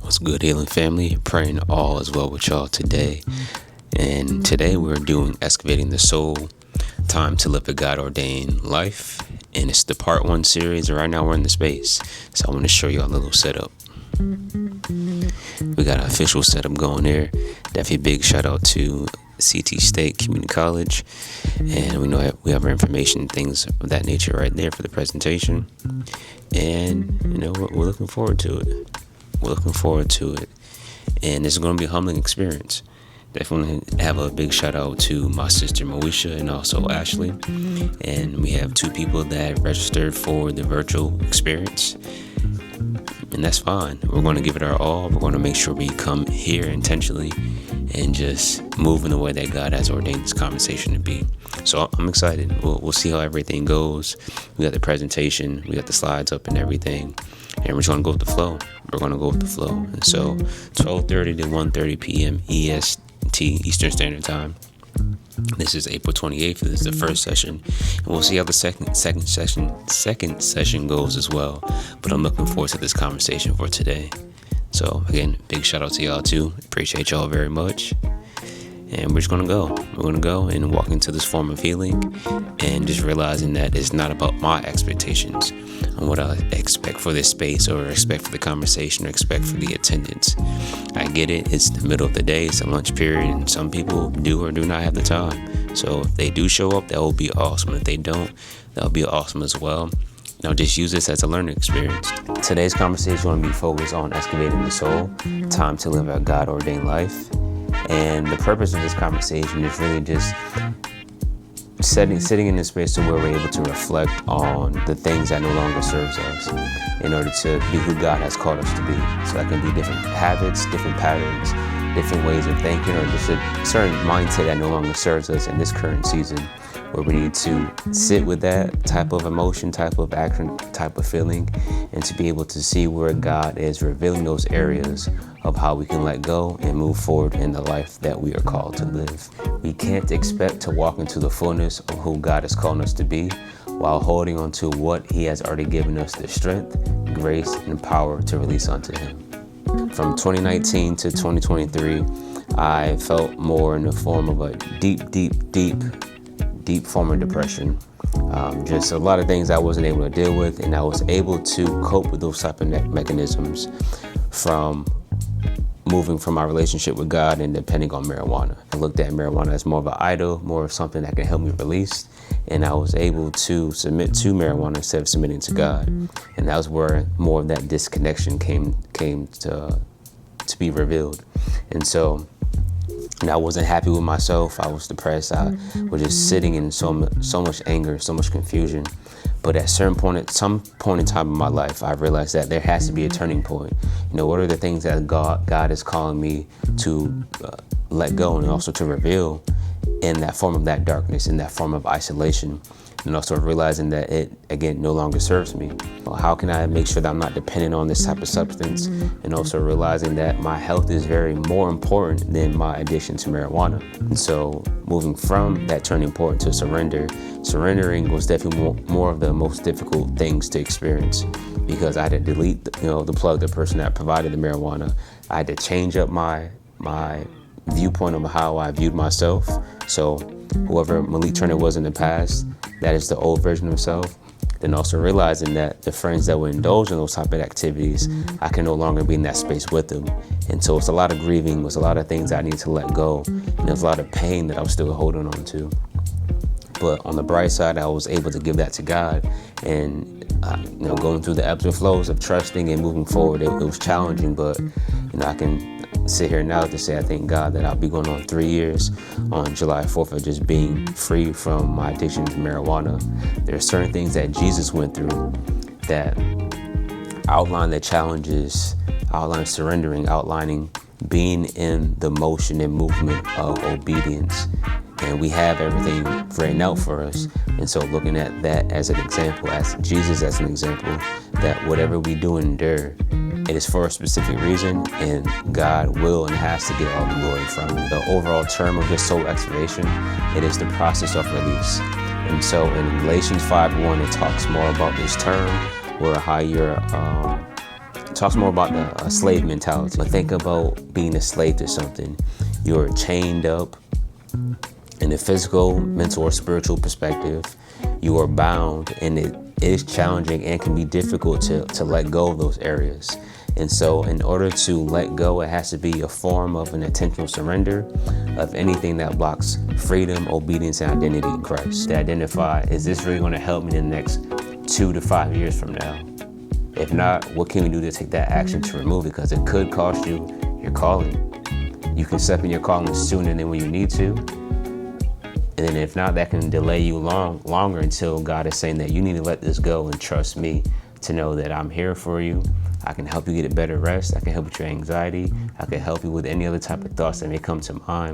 What's good, healing family? Praying all is well with y'all today. And today we're doing Excavating the Soul, Time to Live a God Ordained Life. And it's the part 1 series. Right now we're in the space. So I want to show you a little setup. We got an official setup going there. Definitely a big shout out to CT State Community College. And we know we have our information, things of that nature right there for the presentation. And, we're looking forward to it. And it's going to be a humbling experience. Definitely have a big shout out to my sister Moesha and also Ashley. And we have 2 people that registered for the virtual experience. And that's fine. We're going to give it our all. We're going to make sure we come here intentionally and just move in the way that God has ordained this conversation to be. So I'm excited. We'll see how everything goes. We got the presentation. We got the slides up and everything. And we're just going to go with the flow. And so 12:30 to 1:30 p.m. EST, Eastern Standard Time. This is April 28th. This is the first session. And we'll see how the second session goes as well. But I'm looking forward to this conversation for today. So again, big shout out to y'all too. Appreciate y'all very much. And we're just going to go. We're going to go and walk into this form of healing and just realizing that it's not about my expectations and what I expect for this space or expect for the conversation or expect for the attendance. I get it. It's the middle of the day. It's a lunch period. And some people do or do not have the time. So if they do show up, that will be awesome. If they don't, that'll be awesome as well. Now just use this as a learning experience. Today's conversation is going to be focused on excavating the soul, time to live a God-ordained life. And the purpose of this conversation is really just sitting in this space to where we're able to reflect on the things that no longer serves us in order to be who God has called us to be. So that can be different habits, different patterns, different ways of thinking, or just a certain mindset that no longer serves us in this current season, where we need to sit with that type of emotion, type of action, type of feeling, and to be able to see where God is revealing those areas of how we can let go and move forward in the life that we are called to live. We can't expect to walk into the fullness of who God is calling us to be while holding on to what He has already given us the strength, grace, and power to release unto Him. From 2019 to 2023, I felt more in the form of a deep form of depression. Just a lot of things I wasn't able to deal with, and I was able to cope with those type of mechanisms from moving from my relationship with God and depending on marijuana. I looked at marijuana as more of an idol, more of something that can help me release, and I was able to submit to marijuana instead of submitting to God. And that was where more of that disconnection came to be revealed. And so I wasn't happy with myself. I was depressed. I was just sitting in so much anger, so much confusion. But at some point in time in my life, I realized that there has to be a turning point. What are the things that God is calling me to let go and also to reveal in that form of that darkness, in that form of isolation, and also realizing that it, again, no longer serves me. Well, how can I make sure that I'm not dependent on this type of substance? And also realizing that my health is very more important than my addiction to marijuana. And so moving from that turning point to surrendering was definitely more of the most difficult things to experience, because I had to delete, the plug, the person that provided the marijuana. I had to change up my viewpoint of how I viewed myself. So whoever Malik Turner was in the past, that is the old version of himself. Then also realizing that the friends that would indulge in those type of activities, I can no longer be in that space with them. And so it's a lot of grieving, it was a lot of things I need to let go. And there's a lot of pain that I was still holding on to. But on the bright side, I was able to give that to God. And going through the ebbs and flows of trusting and moving forward, it was challenging, but I can sit here now to say I thank God that I'll be going on 3 years on July 4th of just being free from my addiction to marijuana. There are certain things that Jesus went through that outline the challenges, outline surrendering, outlining being in the motion and movement of obedience. And we have everything written out for us. And so looking at that as an example, as Jesus as an example, that whatever we do endure, it is for a specific reason, and God will and has to get all the glory from it. The overall term of this soul excavation, it is the process of release. And so in Galatians 5:1, it talks more about this term, where how you're talks more about the slave mentality. But think about being a slave to something. You're chained up in a physical, mental, or spiritual perspective. You are bound, and it is challenging and can be difficult to let go of those areas. And so in order to let go, it has to be a form of an intentional surrender of anything that blocks freedom, obedience, and identity in Christ. To identify, is this really going to help me in the next 2 to 5 years from now? If not, what can we do to take that action to remove it? Because it could cost you your calling. You can step in your calling sooner than when you need to. And then if not, that can delay you longer until God is saying that you need to let this go and trust me to know that I'm here for you. I can help you get a better rest. I can help with your anxiety. I can help you with any other type of thoughts that may come to mind.